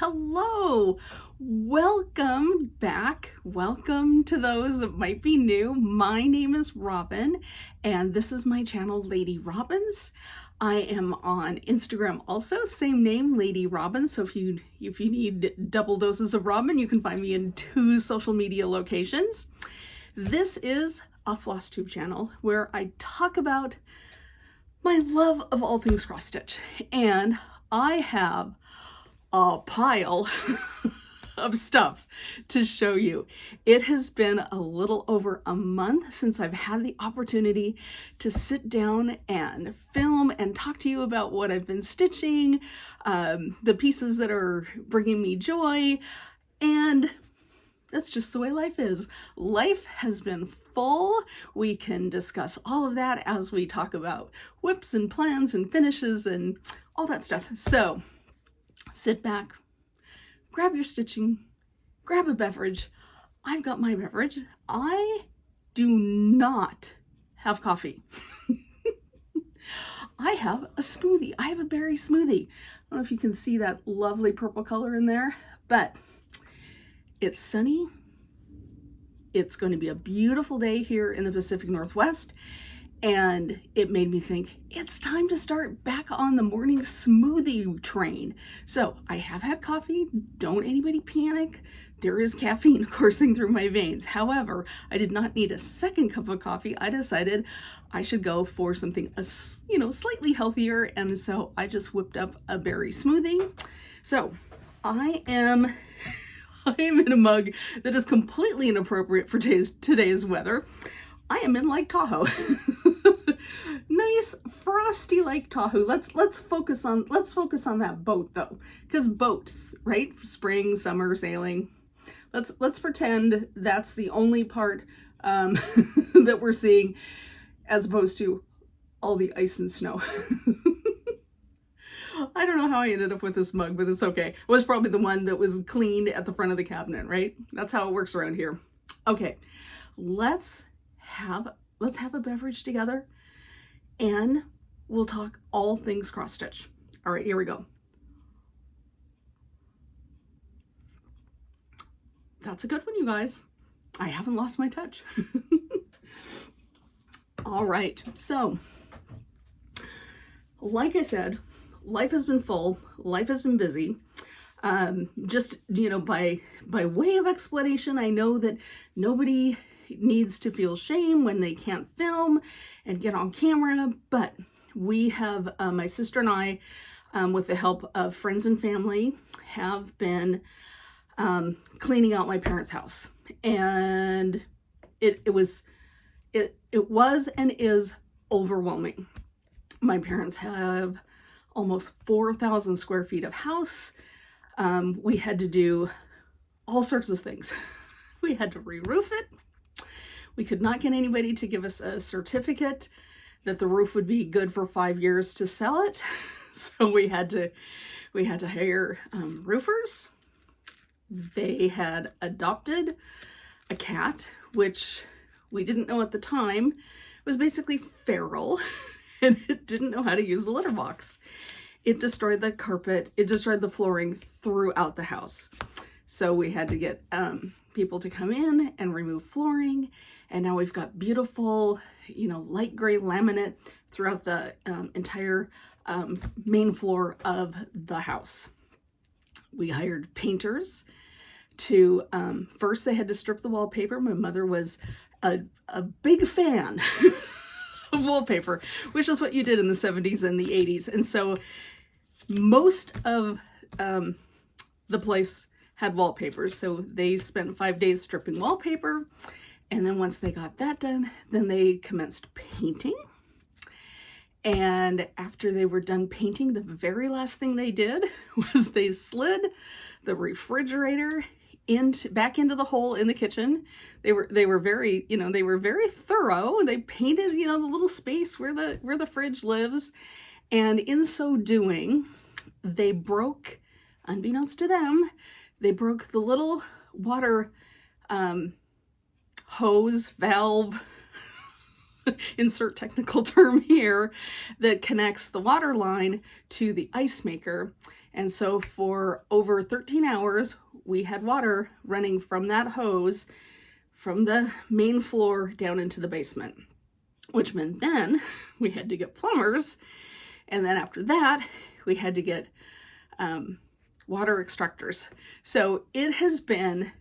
Hello, welcome back. Welcome to those that might be new. My name is Robin, and this is my channel, Lady Robins. I am on Instagram also, same name, Lady Robin. So if you need double doses of Robin, you can find me in 2 social media locations. This is a FlossTube channel where I talk about my love of all things cross stitch, and I have a pile of stuff to show you. It has been a little over a month since I've had the opportunity to sit down and film and talk to you about what I've been stitching, the pieces that are bringing me joy, and that's just the way life is. Life has been full. We can discuss all of that as we talk about whips and plans and finishes and all that stuff. So sit back, grab your stitching, grab a beverage. I've got my beverage. I do not have coffee. I have a smoothie. I have a berry smoothie. I don't know if you can see that lovely purple color in there, but it's sunny. It's going to be a beautiful day here in the Pacific Northwest. And it made me think it's time to start back on the morning smoothie train. So I have had coffee. Don't anybody panic. There is caffeine coursing through my veins. However, I did not need a second cup of coffee. I decided I should go for something, slightly healthier. And so I just whipped up a berry smoothie. So I am in a mug that is completely inappropriate for today's weather. I am in Lake Tahoe. Nice frosty Lake Tahoe. Let's focus on that boat though, because boats, right? Spring, summer, sailing. Let's pretend that's the only part that we're seeing, as opposed to all the ice and snow. I don't know how I ended up with this mug, but it's okay. It was probably the one that was cleaned at the front of the cabinet, right? That's how it works around here. Okay, let's have a beverage together and we'll talk all things cross stitch. All right, here we go. That's a good one, you guys. I haven't lost my touch. All right, so like I said, life has been full, life has been busy. Just, by way of explanation, I know that nobody needs to feel shame when they can't film and get on camera, but we have, my sister and I, with the help of friends and family, have been cleaning out my parents' house. And it was and is overwhelming. My parents have almost 4,000 square feet of house. We had to do all sorts of things. We had to re-roof it. We could not get anybody to give us a certificate that the roof would be good for 5 years to sell it. So we had to hire roofers. They had adopted a cat, which we didn't know at the time was basically feral, and it didn't know how to use the litter box. It destroyed the carpet. It destroyed the flooring throughout the house. So we had to get people to come in and remove flooring. And now we've got beautiful, light gray laminate throughout the entire main floor of the house. We hired painters to, first they had to strip the wallpaper. My mother was a big fan of wallpaper, which is what you did in the 70s and the 80s. And so most of the place had wallpaper. So they spent 5 days stripping wallpaper. And then once they got that done, then they commenced painting. And after they were done painting, the very last thing they did was they slid the refrigerator back into the hole in the kitchen. They were very, they were very thorough. They painted, the little space where the fridge lives. And in so doing, they broke, unbeknownst to them, they broke the little water hose, valve, insert technical term here, that connects the water line to the ice maker. And so for over 13 hours, we had water running from that hose from the main floor down into the basement, which meant then we had to get plumbers. And then after that, we had to get water extractors. So it has been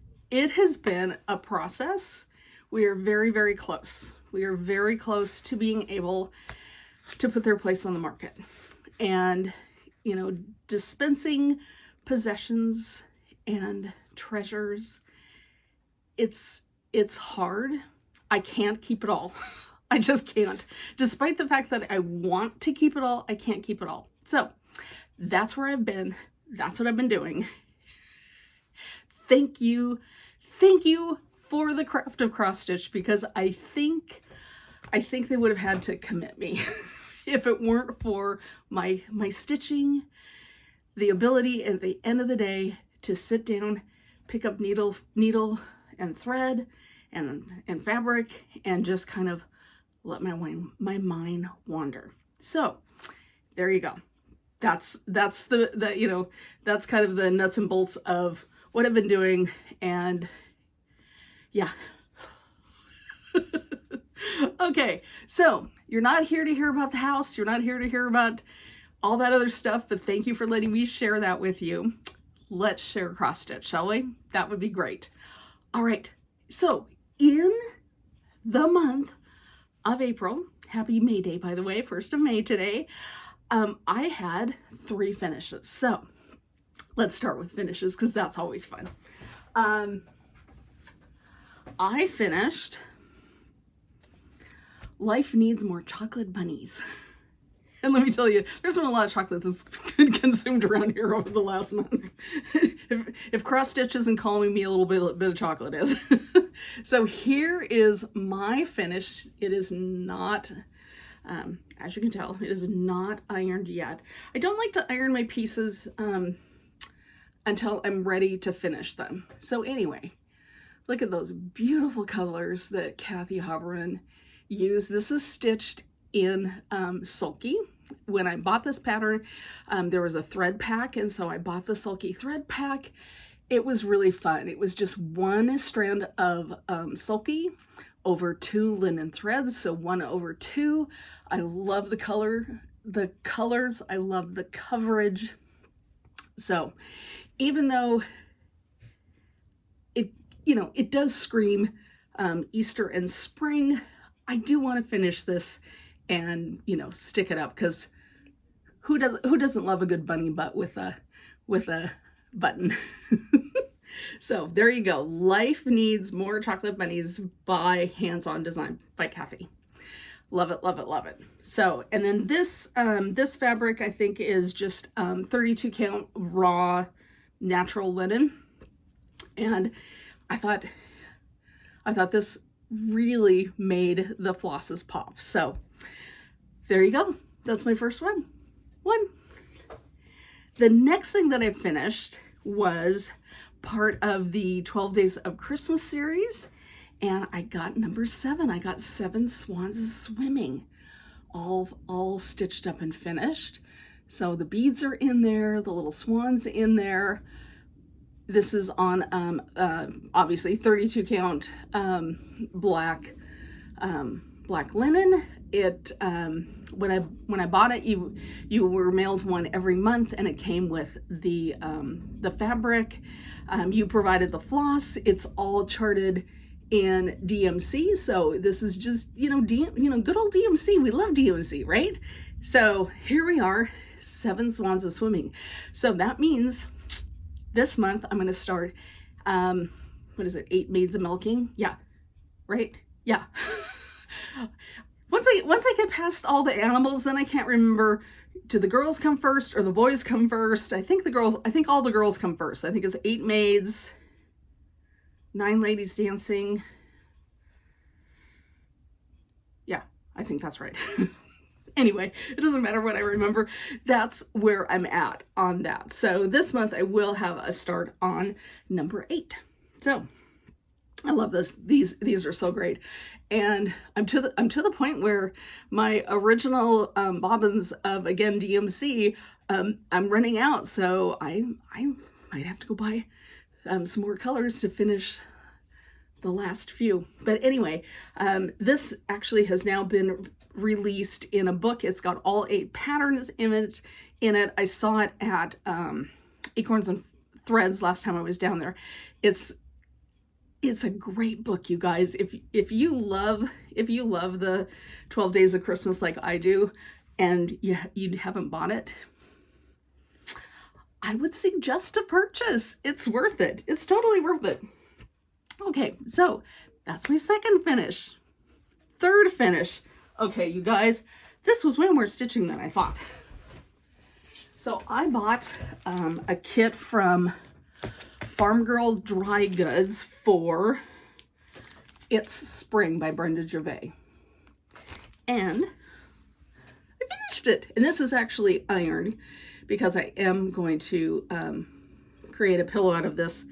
a process. We are very, very close. We are very close to being able to put their place on the market. And, you know, dispensing possessions and treasures, it's hard. I can't keep it all. I just can't. Despite the fact that I want to keep it all, I can't keep it all. So that's where I've been. That's what I've been doing. Thank you. Thank you for the craft of cross stitch, because I think they would have had to commit me if it weren't for my stitching, the ability at the end of the day to sit down, pick up needle and thread and fabric and just kind of let my mind wander. So there you go. That's the you know, that's kind of the nuts and bolts of what I've been doing. And yeah. Okay, so you're not here to hear about the house. You're not here to hear about all that other stuff, but thank you for letting me share that with you. Let's share cross stitch, shall we? That would be great. All right, so in the month of April, happy May Day, by the way, 1st of May today, I had 3 finishes. So let's start with finishes, because that's always fun. I finished Life Needs More Chocolate Bunnies. And let me tell you, there's been a lot of chocolate that's been consumed around here over the last month. if cross stitch isn't calling me a little bit of chocolate is. So here is my finish. It is not, as you can tell, it is not ironed yet. I don't like to iron my pieces until I'm ready to finish them. So anyway, look at those beautiful colors that Kathy Haberman used. This is stitched in Sulky. When I bought this pattern, there was a thread pack, and so I bought the Sulky thread pack. It was really fun. It was just 1 strand of Sulky over 2 linen threads, so 1 over 2. I love the colors. I love the coverage. So even though it, you know, it does scream Easter and spring, I do want to finish this and, you know, stick it up, because who doesn't love a good bunny butt with a button? So there you go. Life Needs More Chocolate Bunnies by Hands On Design by Kathy. Love it, love it, love it. So, and then this fabric I think is just 32 count raw natural linen, and I thought this really made the flosses pop. So there you go. That's my first one. The next thing that I finished was part of the 12 Days of Christmas series, and I got number 7. I got 7 Swans Swimming, all stitched up and finished. So the beads are in there, the little swans in there. This is on obviously 32 count black linen. It when I bought it, you were mailed one every month, and it came with the fabric. You provided the floss. It's all charted in DMC. So this is just, you know, good old DMC. We love DMC, right? So here we are, 7 Swans Swimming. So that means this month I'm going to start, what is it? 8 Maids Milking? Yeah, right? Yeah. Once I get past all the animals, then I can't remember, do the girls come first or the boys come first? I think all the girls come first. I think it's 8 maids, 9 ladies dancing. Yeah, I think that's right. Anyway, it doesn't matter what I remember. That's where I'm at on that. So this month I will have a start on number 8. So I love this. These are so great. And I'm to the point where my original bobbins of, again, DMC, I'm running out, so I might have to go buy some more colors to finish the last few. But anyway, this actually has now been released in a book. It's got all 8 patterns in it. I saw it at Acorns and Threads last time I was down there. It's a great book, you guys. If you love the 12 Days of Christmas like I do, and you haven't bought it, I would suggest a purchase. It's worth it. It's totally worth it. Okay, so that's my second finish. Third finish. Okay, you guys, this was way more stitching than I thought. So I bought a kit from Farm Girl Dry Goods for It's Spring by Brenda Gervais. And I finished it. And this is actually ironed because I am going to create a pillow out of this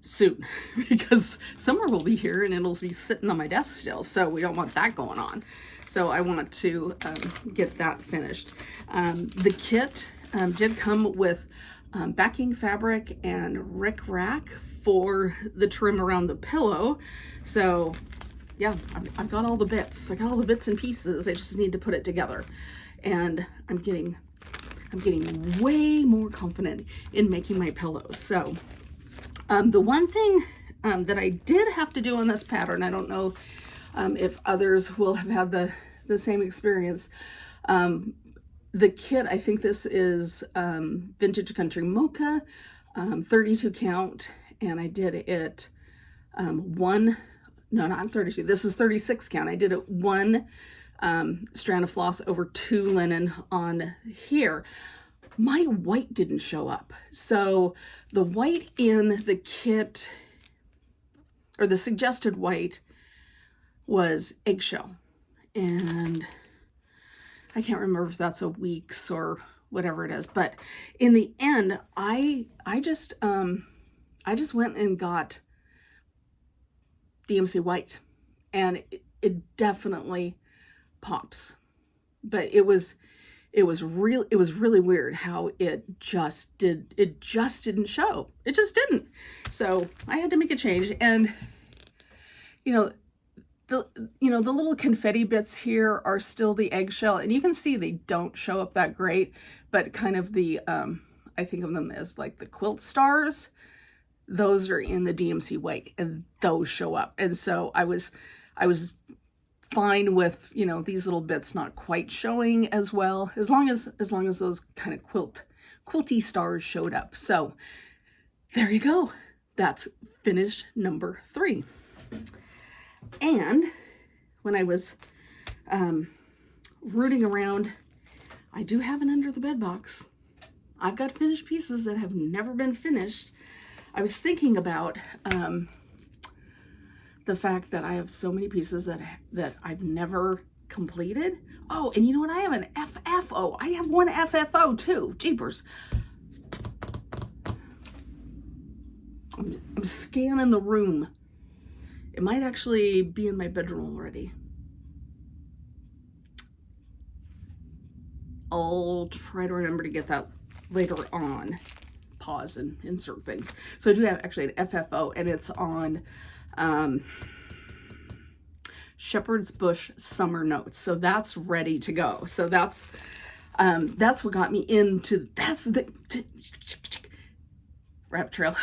soon, because summer will be here and it'll be sitting on my desk still, so we don't want that going on. So I want to get that finished. The kit did come with backing fabric and rickrack for the trim around the pillow. So yeah, I've got all the bits. I got all the bits and pieces. I just need to put it together, and I'm getting way more confident in making my pillows. So the one thing that I did have to do on this pattern, I don't know if others will have had the same experience. The kit, I think this is Vintage Country Mocha, 32 count, and I did it not 32, this is 36 count. I did it 1 strand of floss over 2 linen on here. My white didn't show up. So the white in the kit, or the suggested white, was eggshell. And I can't remember if that's a week's or whatever it is. But in the end, I just went and got DMC white. And it definitely pops. But it was really weird how it just didn't show. It just didn't. So I had to make a change. And the little confetti bits here are still the eggshell, and you can see they don't show up that great, but kind of the I think of them as like the quilt stars, those are in the DMC white, and those show up. And so I was fine with, these little bits not quite showing as well, as long as those kind of quilty stars showed up. So there you go. That's finish number 3. And when I was rooting around, I do have an under the bed box. I've got finished pieces that have never been finished. I was thinking about the fact that I have so many pieces that I've never completed. Oh, and you know what? I have an FFO. I have one FFO too. Jeepers. I'm scanning the room. It might actually be in my bedroom already. I'll try to remember to get that later on. Pause and insert things. So I do have actually an FFO, and it's on Shepherd's Bush Summer Notes. So that's ready to go. So that's what got me into, that's the rabbit trail.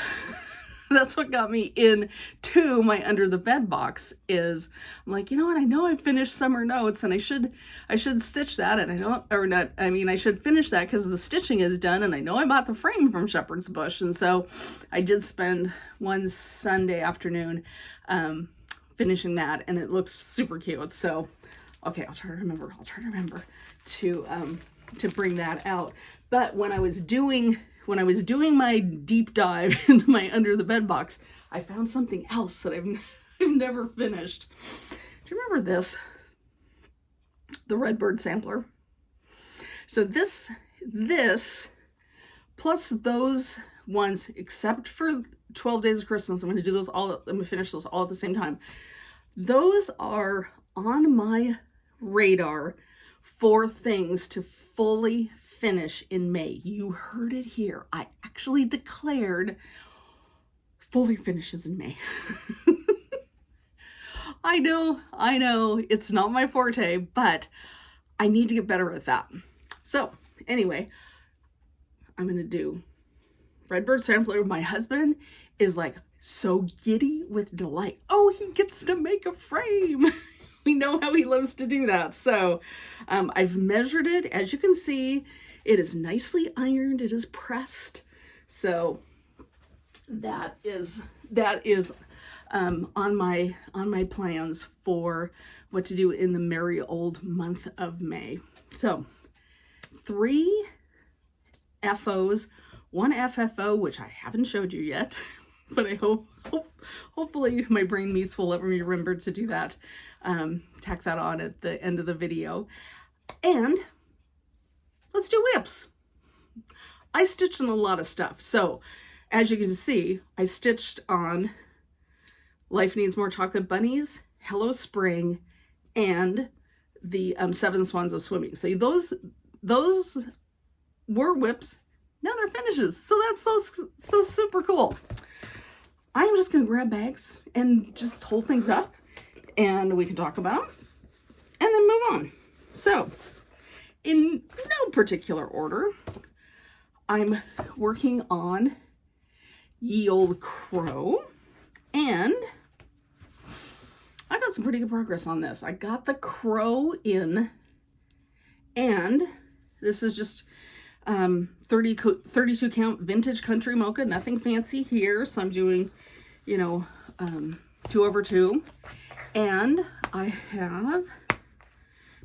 That's what got me into my under the bed box. Is I'm like, you know what? I know I finished Summer Notes, and I should stitch that, and I don't, or not. I mean, I should finish that because the stitching is done, and I know I bought the frame from Shepherd's Bush, and so I did spend one Sunday afternoon finishing that, and it looks super cute. So, okay, I'll try to remember to bring that out. But when I was doing my deep dive into my under the bed box, I found something else that I've never finished. Do you remember this? The Redbird sampler. So this plus those ones, except for 12 Days of Christmas, I'm going to finish those all at the same time. Those are on my radar for things to fully finish in May. You heard it here. I actually declared fully finishes in May. I know, it's not my forte, but I need to get better at that. So anyway, I'm gonna do Redbird Sampler. My husband is like so giddy with delight. Oh, he gets to make a frame. We know how he loves to do that. So I've measured it. As you can see, it is nicely ironed. It is pressed. So that is on my plans for what to do in the merry old month of May. So 3 FOs, 1 FFO, which I haven't showed you yet, but I hopefully my brain meats will let me remember to do that. Tack that on at the end of the video. And let's do whips. I stitched on a lot of stuff. So as you can see, I stitched on Life Needs More Chocolate Bunnies, Hello Spring, and the 7 Swans of Swimming. So those were whips. Now they're finishes. So that's so super cool. I'm just gonna grab bags and just hold things up, and we can talk about them and then move on. So in no particular order, I'm working on Ye Old Crow, and I got some pretty good progress on this. I got the crow in, and this is just 32 count vintage country mocha, nothing fancy here. So I'm doing, 2/2, and I have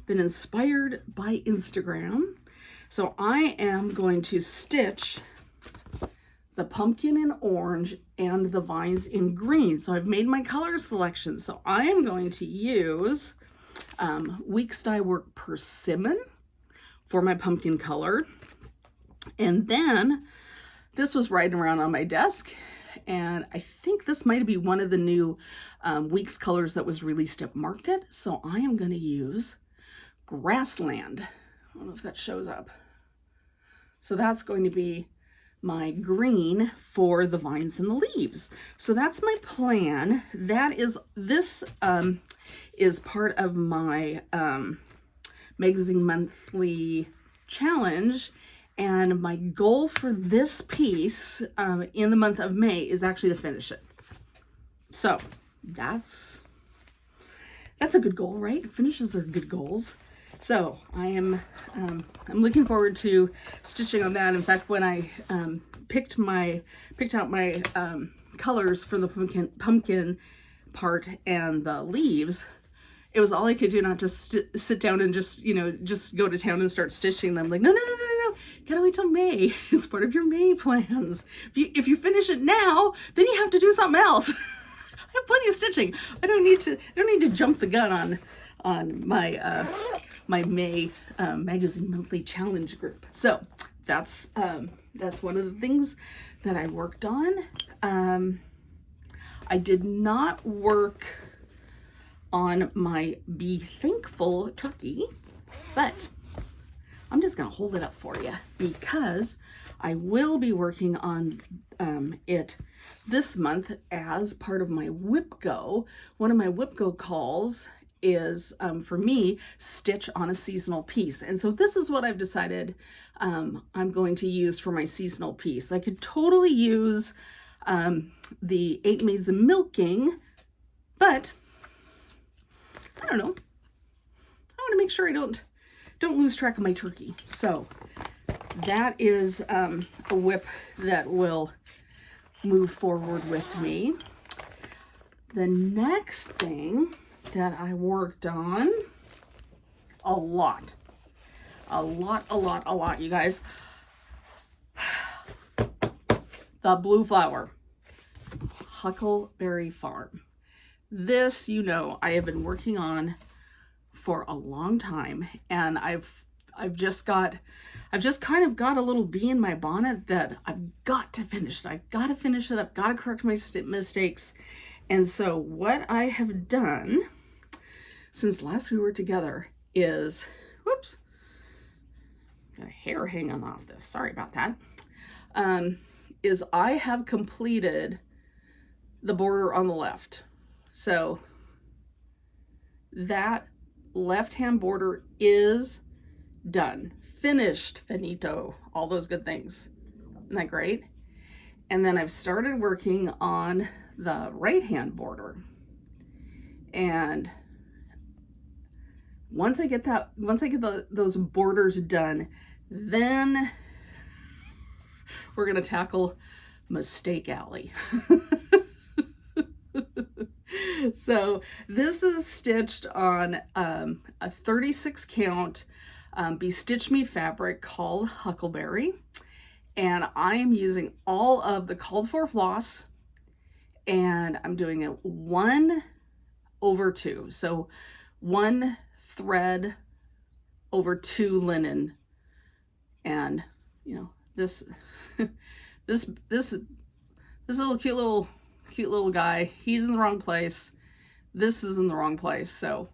been inspired by Instagram. So I am going to stitch the pumpkin in orange and the vines in green. So I've made my color selection. So I am going to use Weeks Dye Work Persimmon for my pumpkin color. And then this was right around on my desk, and I think this might be one of the new Weeks colors that was released at market. So I am going to use Grassland. I don't know if that shows up. So that's going to be my green for the vines and the leaves. So that's my plan. This is part of my Magazine Monthly challenge, and my goal for this piece in the month of May is actually to finish it. So that's a good goal, right? Finishes are good goals. So I'm looking forward to stitching on that. In fact, when I picked out my colors for the pumpkin part and the leaves, it was all I could do, not just sit down and just go to town and start stitching them. Like, no, gotta wait till May. It's part of your May plans. If you finish it now, then you have to do something else. I have plenty of stitching. I don't need to jump the gun on my my May Magazine Monthly Challenge group. So that's one of the things that I worked on. I did not work on my Be Thankful turkey, but I'm just gonna hold it up for you because I will be working on it this month as part of my Whip Go. One of my Whip Go calls is for me, stitch on a seasonal piece. And so this is what I've decided I'm going to use for my seasonal piece. I could totally use the 8 Maids of Milking, but I don't know. I want to make sure I don't lose track of my turkey. So that is a whip that will move forward with me. The next thing that I worked on a lot, you guys. The blue flower, Huckleberry Farm. This, I have been working on for a long time, and I've just kind of got a little bee in my bonnet that I've got to finish it. I've got to finish it. I've got to correct my mistakes. And so what I have done since last we were together is, got a hair hanging off this, sorry about that, is I have completed the border on the left. So that left-hand border is done, finished, finito, all those good things. Isn't that great? And then I've started working on the right-hand border. And once I get those borders done, then we're gonna tackle Mistake Alley. So this is stitched on a 36 count Be Stitch Me fabric called Huckleberry, and I am using all of the called for floss, and I'm doing it 1/2, so 1 thread over 2 linen. And you know, this this little cute little guy, he's in the wrong place, this is in the wrong place. So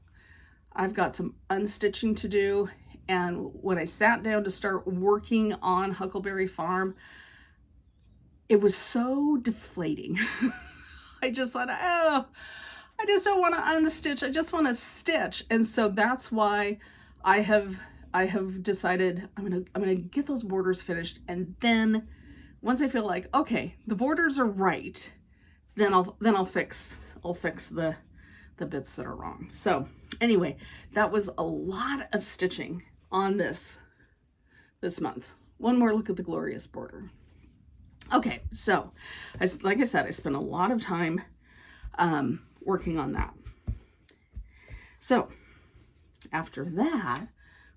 I've got some unstitching to do, and when I sat down to start working on Huckleberry Farm, it was so deflating. I just thought, oh, I just don't want to unstitch, I just want to stitch. And so that's why I have decided I'm gonna get those borders finished, and then once I feel like, okay, the borders are right, then I'll fix the bits that are wrong. So anyway, that was a lot of stitching on this month. One more look at the glorious border. Okay, so like I said, I spent a lot of time working on that. So after that,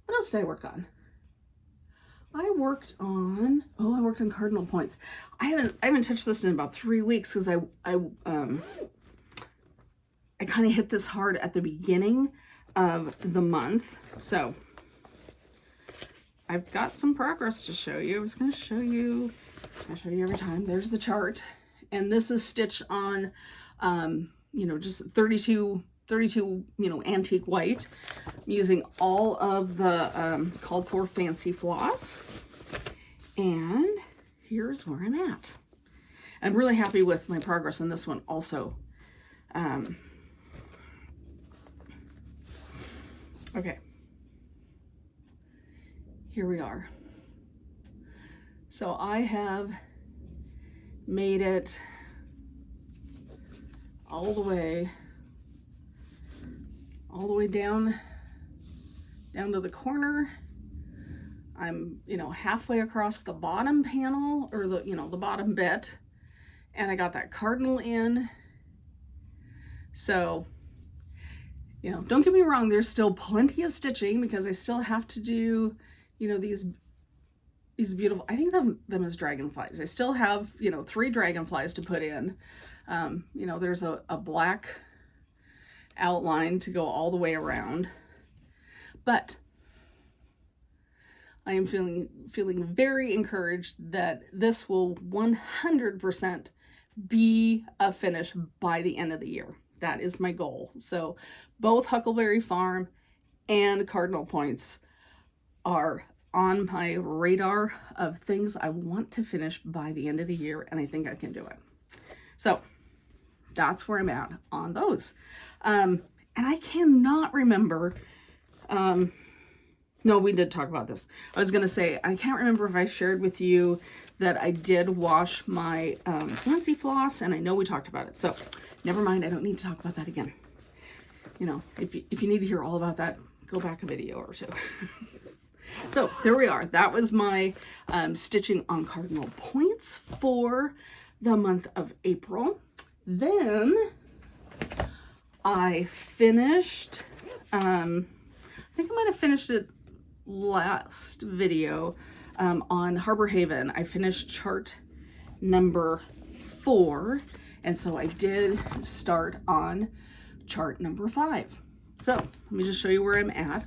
what else did I work on? I worked on cardinal points. I haven't touched this in about 3 weeks because I kind of hit this hard at the beginning of the month. So I've got some progress to show you. I was going to show you, I show you every time. There's the chart, and this is stitched on, you know, just 32, you know, antique white. I'm using all of the called for fancy floss, and here's where I'm at. I'm really happy with my progress in this one also. Okay, here we are. So I have made it all the way down to the corner. I'm, you know, halfway across the bottom panel, or the, you know, the bottom bit, and I got that cardinal in. So, you know, don't get me wrong, there's still plenty of stitching because I still have to do, you know, these beautiful, I think them as dragonflies. I still have, you know, 3 dragonflies to put in. You know, there's a black outline to go all the way around, but I am feeling very encouraged that this will 100% be a finish by the end of the year. That is my goal. So both Huckleberry Farm and Cardinal Points are on my radar of things I want to finish by the end of the year, and I think I can do it. So that's where I'm at on those. And I cannot remember, no, we did talk about this. I was gonna say, I can't remember if I shared with you that I did wash my fancy floss, and I know we talked about it, so never mind, I don't need to talk about that again. You know, if you need to hear all about that, go back a video or two. So there we are. That was my stitching on Cardinal Points for the month of April. Then I finished, I think I might have finished it last video, on Harbor Haven. I finished chart number 4, and so I did start on chart number 5. So let me just show you where I'm at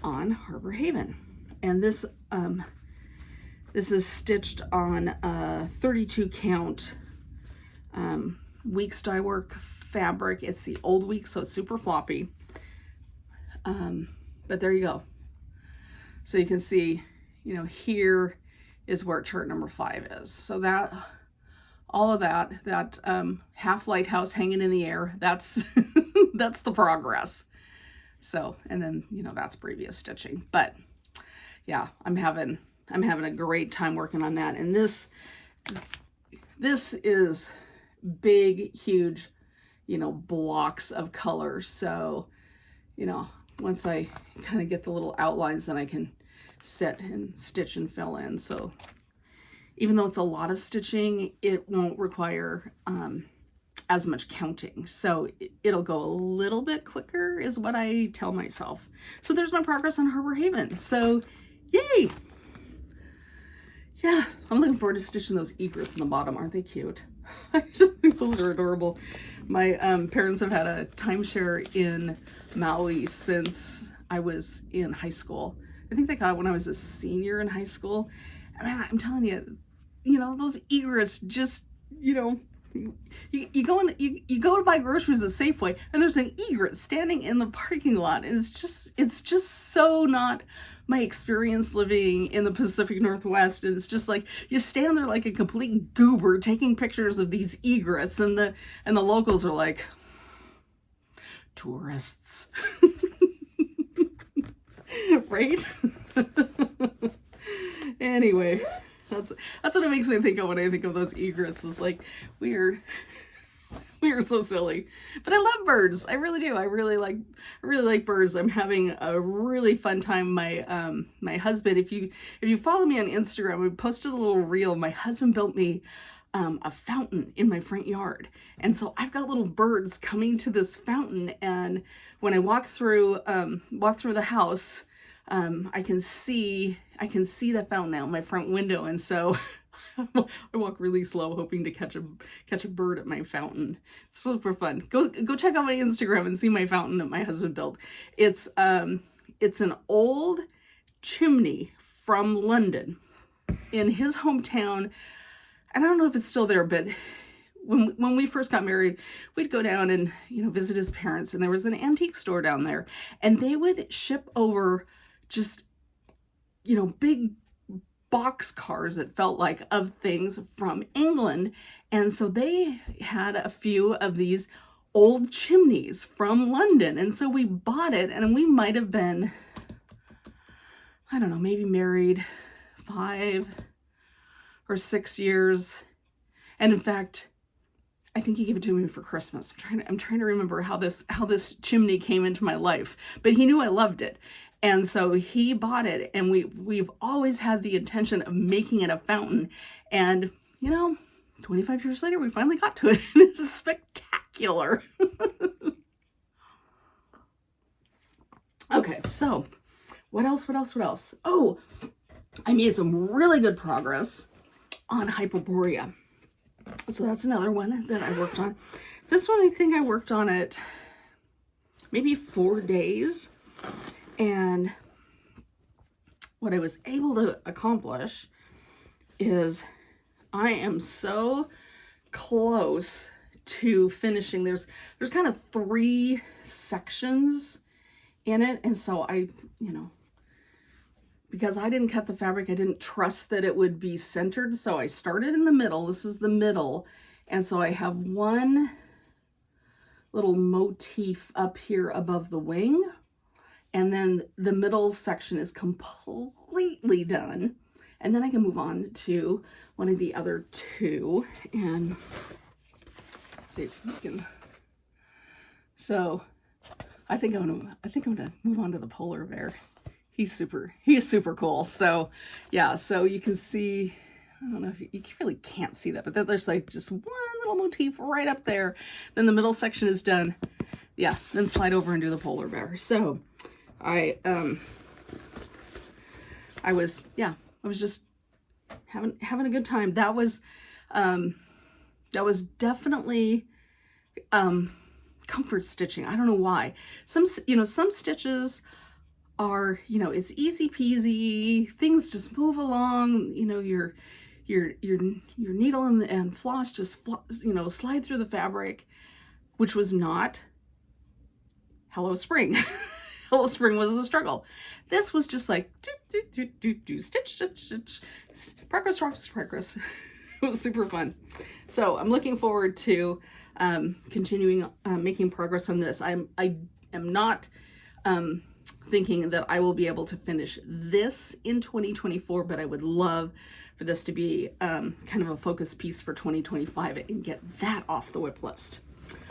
on Harbor Haven. And this is stitched on a 32 count weeks dye work fabric. It's the old week, so it's super floppy. But there you go. So you can see, you know, here is where chart number 5 is. So that, all of that half lighthouse hanging in the air, that's, that's the progress. So, and then, you know, that's previous stitching, but yeah, I'm having a great time working on that. And this is big, huge, you know, blocks of color. So, you know, once I kind of get the little outlines, then I can sit and stitch and fill in. So even though it's a lot of stitching, it won't require as much counting. So it'll go a little bit quicker is what I tell myself. So there's my progress on Harbor Haven. So yay! Yeah, I'm looking forward to stitching those egrets in the bottom. Aren't they cute? I just think those are adorable. My parents have had a timeshare in Maui since I was in high school. I think they got it when I was a senior in high school. I mean, I'm telling you, you know, those egrets just, you know, you go to buy groceries at Safeway and there's an egret standing in the parking lot, and it's just so not my experience living in the Pacific Northwest. And it's just like you stand there like a complete goober taking pictures of these egrets, and the locals are like, tourists. Right? Anyway, that's what it makes me think of when I think of those egrets. Is like we are so silly, but I love birds. I really do. I really like birds. I'm having a really fun time. My husband, if you follow me on Instagram, we posted a little reel. My husband built me a fountain in my front yard, and so I've got little birds coming to this fountain. And when I walk through the house, I can see the fountain out my front window, and so I walk really slow, hoping to catch a bird at my fountain. It's super fun. Go check out my Instagram and see my fountain that my husband built. It's an old chimney from London in his hometown, and I don't know if it's still there, but when we first got married, we'd go down and, you know, visit his parents, and there was an antique store down there, and they would ship over just, you know, big box cars, it felt like, of things from England. And so they had a few of these old chimneys from London, and so we bought it, and we might have been, I don't know, maybe married 5 or 6 years. And in fact, I think he gave it to me for Christmas. I'm trying to remember how this chimney came into my life, but he knew I loved it. And so he bought it, and we've always had the intention of making it a fountain. And, you know, 25 years later, we finally got to it, and it's spectacular. Okay, so what else? Oh, I made some really good progress on Hyperborea. So that's another one that I worked on. This one, I think I worked on it maybe 4 days. And what I was able to accomplish is I am so close to finishing. There's kind of 3 sections in it. And so I, you know, because I didn't cut the fabric, I didn't trust that it would be centered. So I started in the middle. This is the middle. And so I have one little motif up here above the wing. And then the middle section is completely done. And then I can move on to one of the other 2 and see if we can. So I think I'm gonna move on to the polar bear. He's super cool. So yeah, so you can see, I don't know if you really can't see that, but there's like just one little motif right up there. Then the middle section is done. Yeah, then slide over and do the polar bear. So I was just having a good time. That was definitely comfort stitching. I don't know why. Some stitches are, you know, it's easy peasy. Things just move along. You know, your needle and floss just slide through the fabric, which was not Hello Spring. Hello Spring was a struggle. This was just like, stitch, stitch, stitch, progress, progress, progress. It was super fun. So I'm looking forward to continuing making progress on this. I am not thinking that I will be able to finish this in 2024, but I would love for this to be kind of a focus piece for 2025 and get that off the whip list.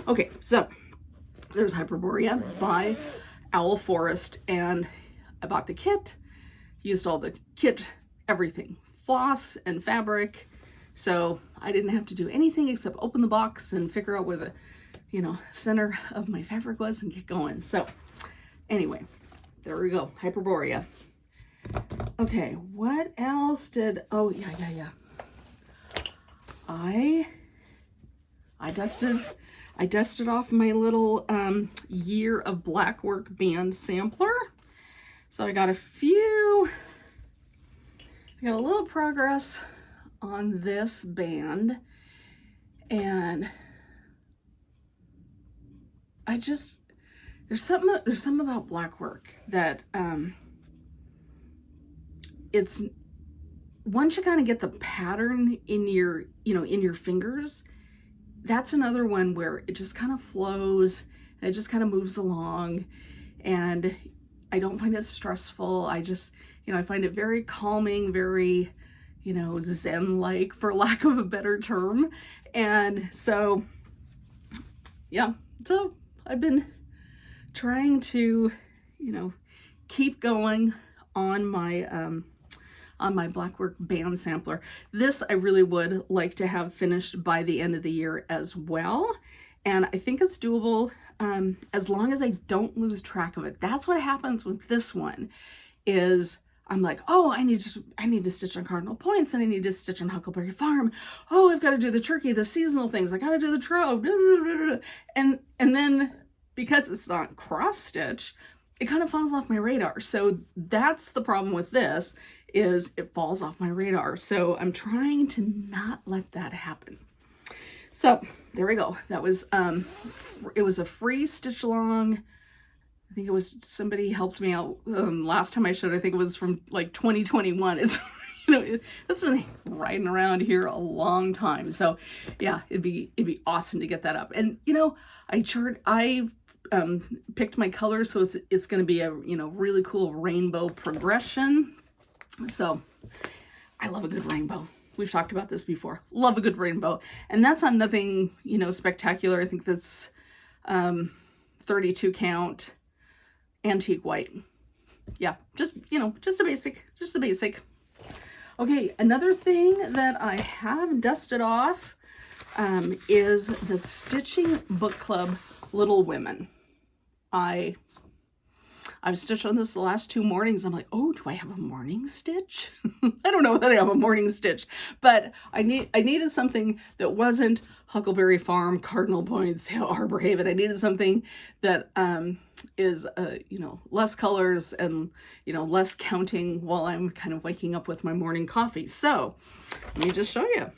Okay, so there's Hyperborea by Owl Forest, and I bought the kit, used all the kit, everything, floss and fabric, so I didn't have to do anything except open the box and figure out where the, center of my fabric was and get going. So anyway, there we go, Hyperborea. Okay, what else did, oh yeah. I dusted off my little year of Blackwork band sampler. So I got a little progress on this band, and there's something about Blackwork that it's, once you kind of get the pattern in your fingers, that's another one where it just kind of flows and it just kind of moves along, and I don't find it stressful. I just, I find it very calming, very, zen-like, for lack of a better term. And so, yeah, so I've been trying to, keep going on my Blackwork band sampler. This I really would like to have finished by the end of the year as well. And I think it's doable as long as I don't lose track of it. That's what happens with this one, is I'm like, oh, I need to stitch on Cardinal Points, and I need to stitch on Huckleberry Farm. Oh, I've got to do the turkey, the seasonal things. I got to do the trove. And then because it's not cross stitch, it kind of falls off my radar. So that's the problem with this, is it falls off my radar. So I'm trying to not let that happen. So there we go. That was, it was a free stitch along. I think it was, somebody helped me out last time I showed. I think it was from like 2021. It's, it's been riding around here a long time. So yeah, it'd be awesome to get that up. And I picked my colors, so it's going to be a really cool rainbow progression. So I love a good rainbow. We've talked about this before. Love a good rainbow. And that's on nothing, spectacular. I think that's 32 count antique white. Yeah, just a basic. Okay, another thing that I have dusted off is the Stitching Book Club Little Women. I've stitched on this the last 2 mornings. I'm like, oh, do I have a morning stitch? I don't know that I have a morning stitch, but I needed something that wasn't Huckleberry Farm, Cardinal Points, Arbor Haven. I needed something that is less colors and less counting while I'm kind of waking up with my morning coffee. So let me just show you.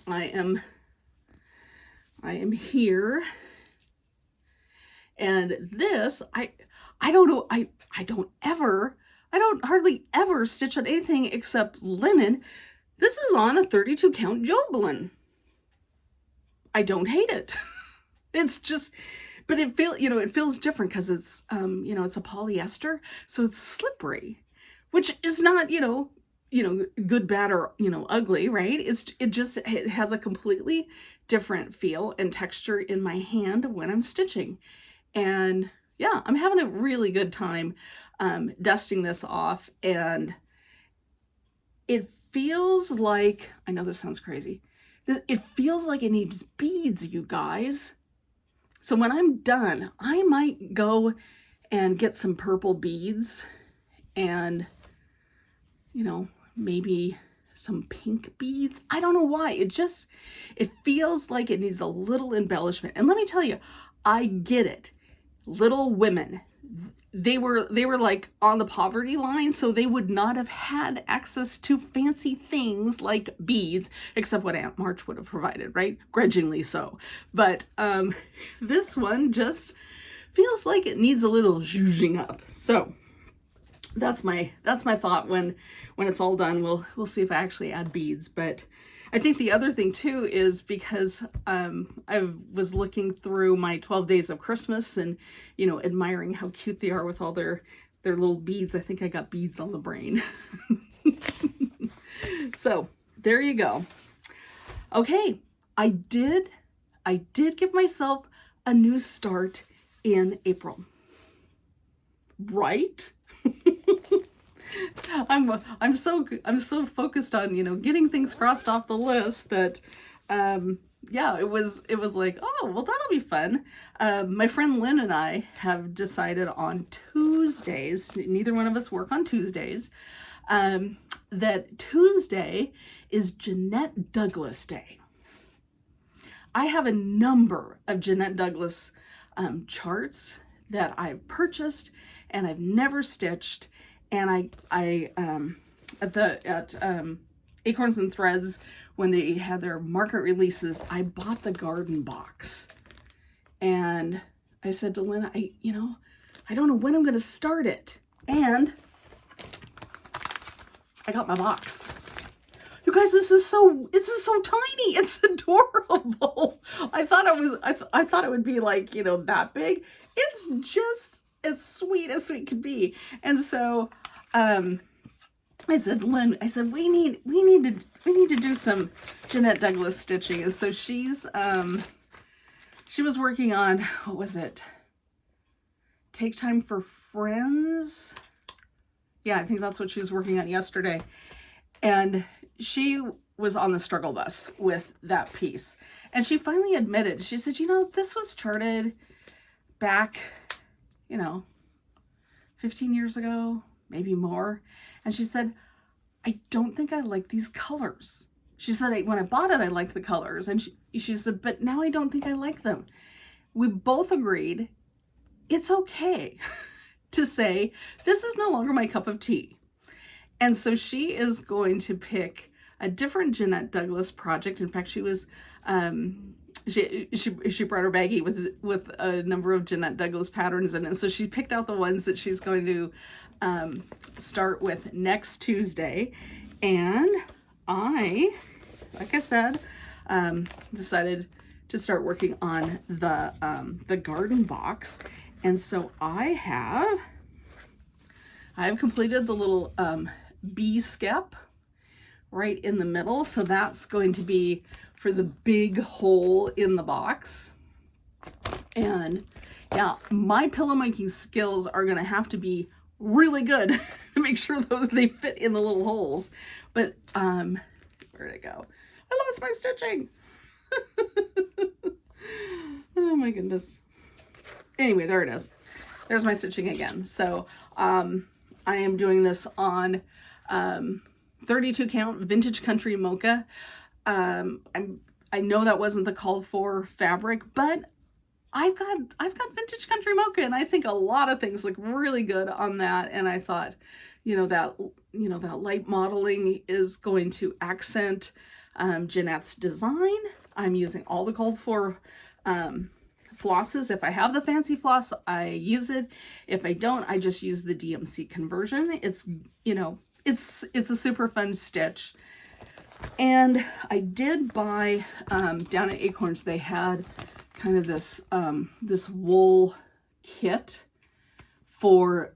I am here. And this, I don't know, I don't hardly ever stitch on anything except linen. This is on a 32 count Joblin. I don't hate it. It's just, but it feels different because it's, it's a polyester, so it's slippery, which is not, good, bad, or, ugly, right? It has a completely different feel and texture in my hand when I'm stitching. And yeah, I'm having a really good time dusting this off, and it feels like, I know this sounds crazy, it feels like it needs beads, you guys. So when I'm done, I might go and get some purple beads and, maybe some pink beads. I don't know why. It feels like it needs a little embellishment. And let me tell you, I get it. Little Women, they were like on the poverty line, so they would not have had access to fancy things like beads, except what Aunt March would have provided, right? Grudgingly so. But this one just feels like it needs a little zhuzhing up. So that's my thought when it's all done. We'll see if I actually add beads. But I think the other thing too is because I was looking through my 12 days of Christmas and, you know, admiring how cute they are with all their little beads. I think I got beads on the brain. So there you go. Okay, I did give myself a new start in April. Right? I'm so focused on, you know, getting things crossed off the list that yeah, it was like, oh, well, that'll be fun. My friend Lynn and I have decided on Tuesdays, neither one of us work on Tuesdays, that Tuesday is Jeanette Douglas Day. I have a number of Jeanette Douglas charts that I've purchased and I've never stitched. And I at Acorns and Threads, when they had their market releases, I bought the garden box. And I said to Lynn, I don't know when I'm going to start it. And I got my box. You guys, this is so tiny. It's adorable. I thought it would be like, you know, that big. It's just as sweet could be. And so I said to Lynn, we need to do some Jeanette Douglas stitching. And so she was working on, what was it? Take Time for Friends. Yeah, I think that's what she was working on yesterday. And she was on the struggle bus with that piece. And she finally admitted, she said, you know, this was charted back, you know, 15 years ago, maybe more. And she said, I don't think I like these colors. She said, when I bought it, I liked the colors. And she said, but now I don't think I like them. We both agreed it's okay to say, this is no longer my cup of tea. And so she is going to pick a different Jeanette Douglas project. In fact, she was, she brought her baggie with a number of Jeanette Douglas patterns in it. So she picked out the ones that she's going to start with next Tuesday. And like I said, decided to start working on the garden box. And so I have completed the little bee skep right in the middle. So that's going to be for the big hole in the box. And yeah, my pillow making skills are going to have to be really good to make sure that they fit in the little holes. But where'd it go? I lost my stitching. Oh my goodness. Anyway, there it is. There's my stitching again. So I am doing this on 32 count vintage country mocha. I know that wasn't the called for fabric, but I've got vintage country mocha, and I think a lot of things look really good on that. And I thought, that light modeling is going to accent Jeanette's design. I'm using all the called for flosses. If I have the fancy floss, I use it. If I don't, I just use the DMC conversion. It's a super fun stitch. And I did buy down at Acorns, they had kind of this this wool kit for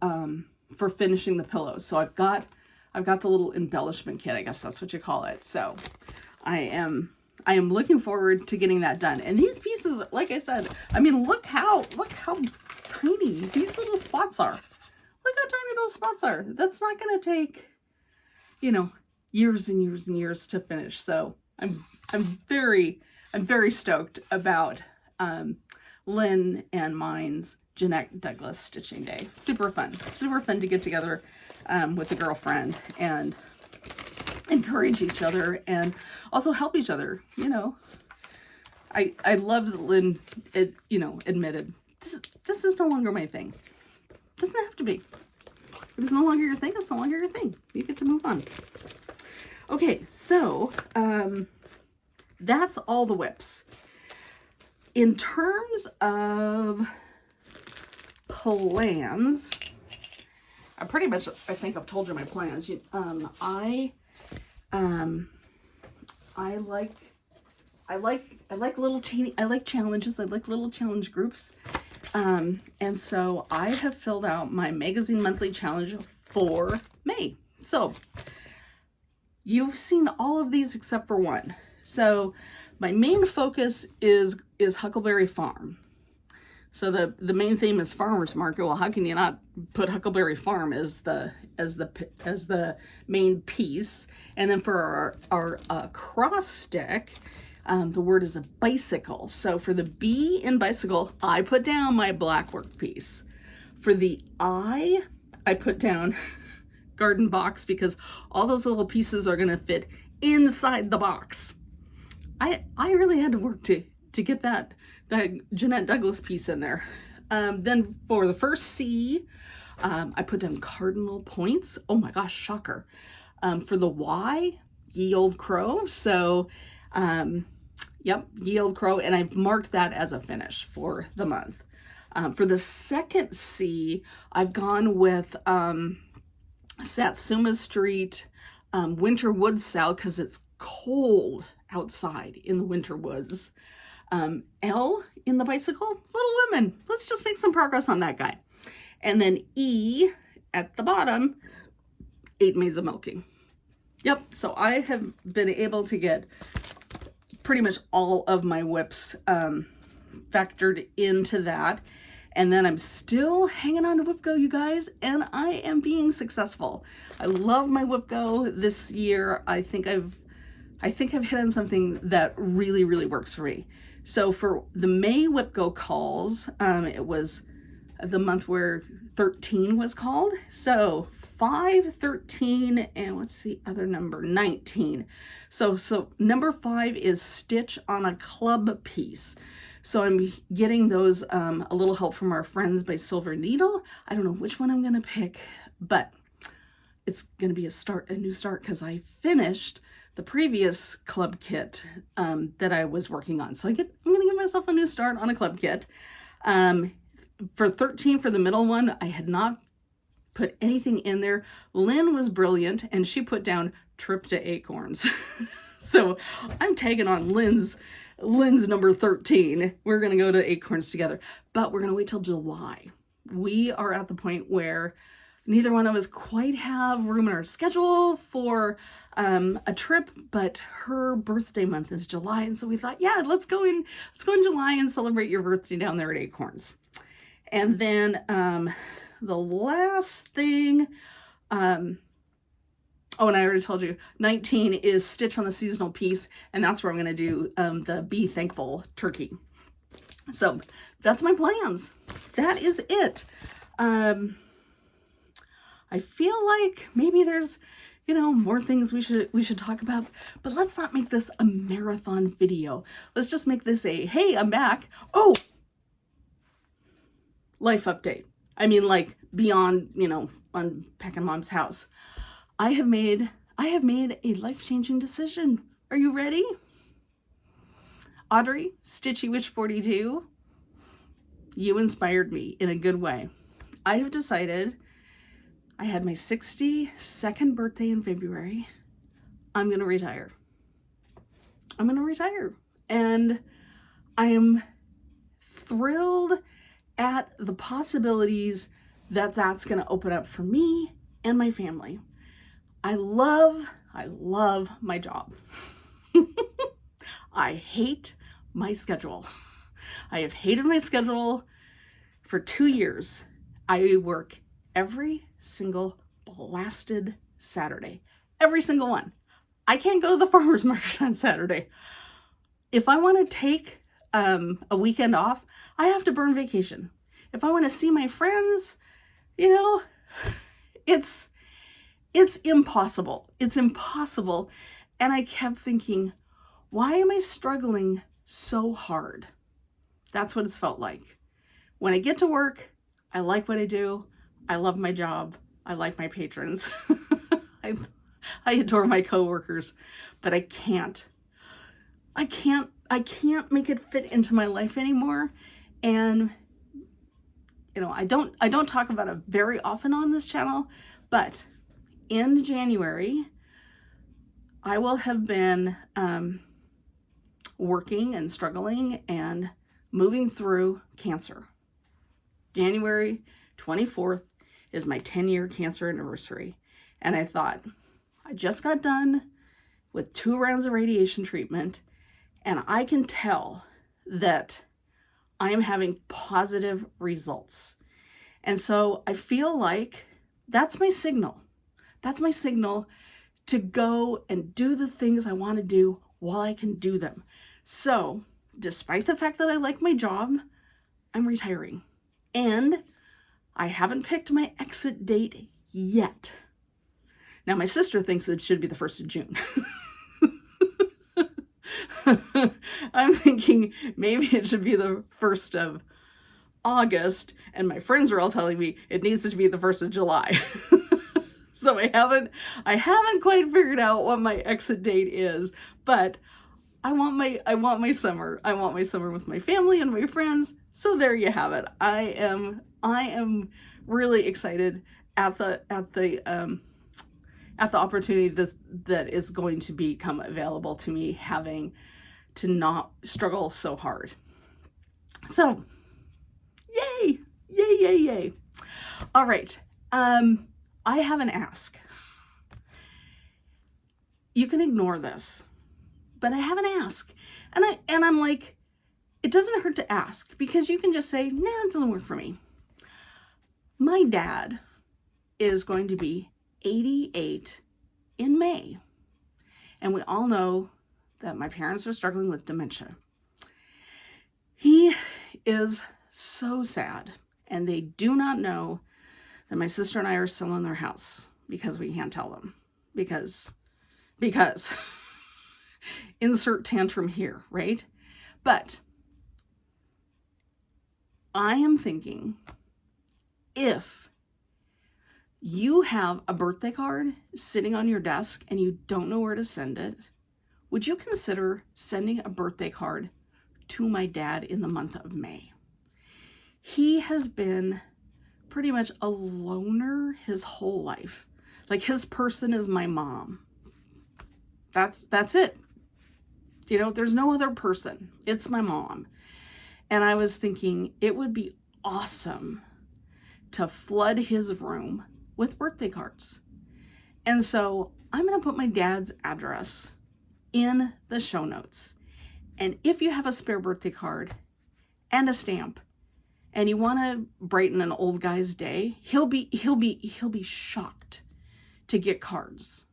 finishing the pillows. So I've got the little embellishment kit, I guess that's what you call it. So I am looking forward to getting that done. And these pieces, like I said, I mean, look how tiny these little spots are. Look how tiny those spots are. That's not going to take, years and years and years to finish. So I'm very stoked about Lynn and mine's Jeanette Douglas Stitching Day. Super fun to get together with a girlfriend and encourage each other and also help each other. I love that Lynn admitted this is no longer my thing. It doesn't have to be. If it's no longer your thing, it's no longer your thing. You get to move on. Okay, so that's all the whips. In terms of plans, pretty much, I think I've told you my plans. I like little challenges. I like little challenge groups. And so I have filled out my magazine monthly challenge for May. So you've seen all of these except for one. So my main focus is Huckleberry Farm. So the main theme is farmers market. Well, how can you not put Huckleberry Farm as the main piece? And then for our cross stick, the word is a bicycle. So for the B in bicycle, I put down my black work piece. For the I put down garden box, because all those little pieces are going to fit inside the box. I really had to work to get that Jeanette Douglas piece in there. Then for the first C, I put down cardinal points. Oh my gosh, shocker. For the Y, ye old crow. So, yep, ye old crow. And I've marked that as a finish for the month. For the second C, I've gone with Satsuma Street winter woods salad, because it's cold outside in the winter woods. L in the bicycle, Little Women. Let's just make some progress on that guy. And then E at the bottom, 8 Maids of Milking. Yep, so I have been able to get pretty much all of my whips factored into that. And then I'm still hanging on to WhipGo, you guys, and I am being successful. I love my WhipGo this year. I think I've hit on something that really, really works for me. So for the May WhipGo calls, it was the month where 13 was called. So 5, 13, and what's the other number? 19. So number 5 is stitch on a club piece. So I'm getting those, a little help from our friends by Silver Needle. I don't know which one I'm going to pick, but it's going to be a new start, because I finished the previous club kit that I was working on. So I'm going to give myself a new start on a club kit. For 13, for the middle one, I had not put anything in there. Lynn was brilliant, and she put down trip to Acorns. So I'm tagging on Lynn's number 13. We're going to go to Acorns together, but we're going to wait till July. We are at the point where neither one of us quite have room in our schedule for a trip, but her birthday month is July. And so we thought, yeah, let's go in July and celebrate your birthday down there at Acorns. And then the last thing, oh, and I already told you, 19 is stitch on the seasonal piece, and that's where I'm going to do the Be Thankful turkey. So that's my plans. That is it. I feel like maybe there's, more things we should talk about, but let's not make this a marathon video. Let's just make this a, hey, I'm back. Oh, life update. I mean, like beyond, unpacking Mom's house. I have made a life-changing decision. Are you ready? Audrey, Stitchy Witch 42, you inspired me in a good way. I have decided, I had my 62nd birthday in February. I'm going to retire. And I am thrilled at the possibilities that that's going to open up for me and my family. I love my job. I hate my schedule. I have hated my schedule for 2 years. I work every single blasted Saturday. Every single one. I can't go to the farmer's market on Saturday. If I want to take a weekend off, I have to burn vacation. If I want to see my friends, it's impossible. It's impossible. And I kept thinking, why am I struggling so hard? That's what it's felt like. When I get to work, I like what I do. I love my job. I like my patrons. I adore my coworkers, but I can't make it fit into my life anymore. And you know, I don't talk about it very often on this channel, but in January, I will have been working and struggling and moving through cancer. January 24th is my 10-year cancer anniversary. And I thought, I just got done with 2 rounds of radiation treatment, and I can tell that I am having positive results. And so I feel like that's my signal. That's my signal to go and do the things I want to do while I can do them. So, despite the fact that I like my job, I'm retiring. And I haven't picked my exit date yet. Now, my sister thinks it should be the 1st of June. I'm thinking maybe it should be the 1st of August, and my friends are all telling me it needs to be the 1st of July. So I haven't quite figured out what my exit date is, but I want my summer. I want my summer with my family and my friends. So there you have it. I am really excited at the opportunity that is going to become available to me, having to not struggle so hard. So, yay, yay, yay, yay. All right. I have an ask. You can ignore this, but I have an ask. And I'm like, it doesn't hurt to ask, because you can just say, nah, it doesn't work for me. My dad is going to be 88 in May. And we all know that my parents are struggling with dementia. He is so sad, and they do not know that my sister and I are still in their house, because we can't tell them. Because insert tantrum here, right? But I am thinking, if you have a birthday card sitting on your desk and you don't know where to send it, would you consider sending a birthday card to my dad in the month of May? He has been pretty much a loner his whole life. Like, his person is my mom. That's it. You know, there's no other person. It's my mom. And I was thinking it would be awesome to flood his room with birthday cards. And so I'm going to put my dad's address in the show notes. And if you have a spare birthday card and a stamp, and you want to brighten an old guy's day, he'll be shocked to get cards.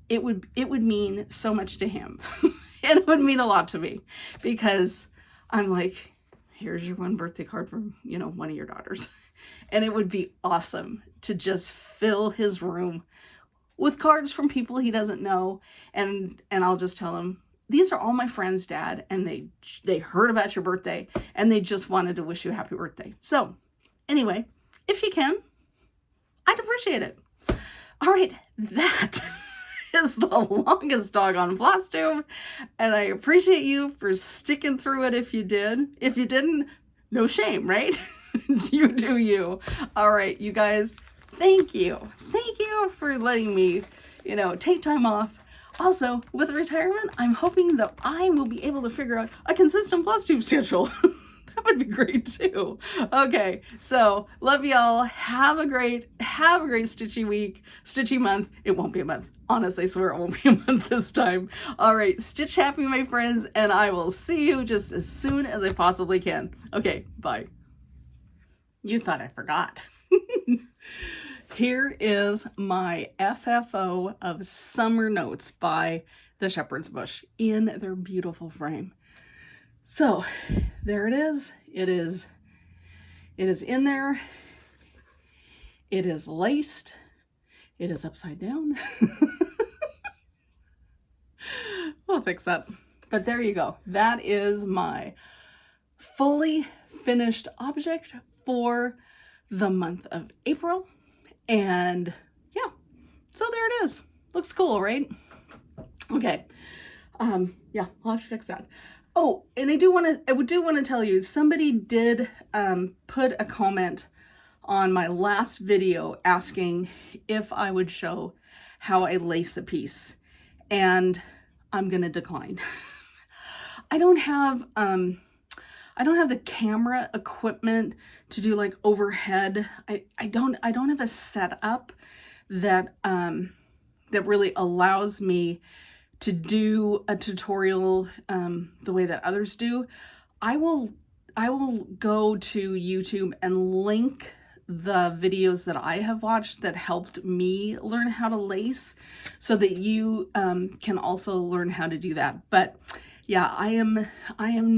It would mean so much to him. And it would mean a lot to me, because I'm like, here's your one birthday card from, you know, one of your daughters. And it would be awesome to just fill his room with cards from people he doesn't know. And I'll just tell him, these are all my friends, Dad, and they heard about your birthday, and they just wanted to wish you a happy birthday. So anyway, if you can, I'd appreciate it. All right, that is the longest dog on FlossTube, and I appreciate you for sticking through it if you did. If you didn't, no shame, right? You do you. All right, you guys, thank you. Thank you for letting me, you know, take time off. Also, with retirement, I'm hoping that I will be able to figure out a consistent FlossTube schedule. That would be great too. Okay, so love y'all. Have a great stitchy week, stitchy month. It won't be a month. Honestly, I swear it won't be a month this time. All right, stitch happy, my friends, and I will see you just as soon as I possibly can. Okay, bye. You thought I forgot. Here is my FFO of Summer Notes by the Shepherd's Bush in their beautiful frame. So there it is. It is in there. It is laced. It is upside down. We'll fix that. But there you go. That is my fully finished object for the month of April. And yeah, so there it is. Looks cool, right? Okay. Yeah, I'll have to fix that. Oh, and I do want to tell you, somebody did put a comment on my last video asking if I would show how I lace a piece, and I'm gonna decline. I don't have the camera equipment to do like overhead. I don't have a setup that that really allows me to do a tutorial the way that others do. I will go to YouTube and link the videos that I have watched that helped me learn how to lace, so that you can also learn how to do that. But yeah, I am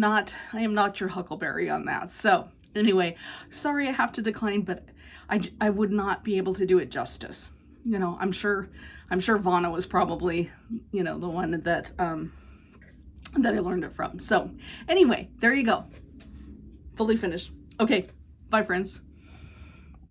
not your Huckleberry on that. So anyway, sorry I have to decline, but I would not be able to do it justice. You know, I'm sure Vana was probably, you know, the one that that I learned it from. So anyway, there you go. Fully finished. Okay, bye friends.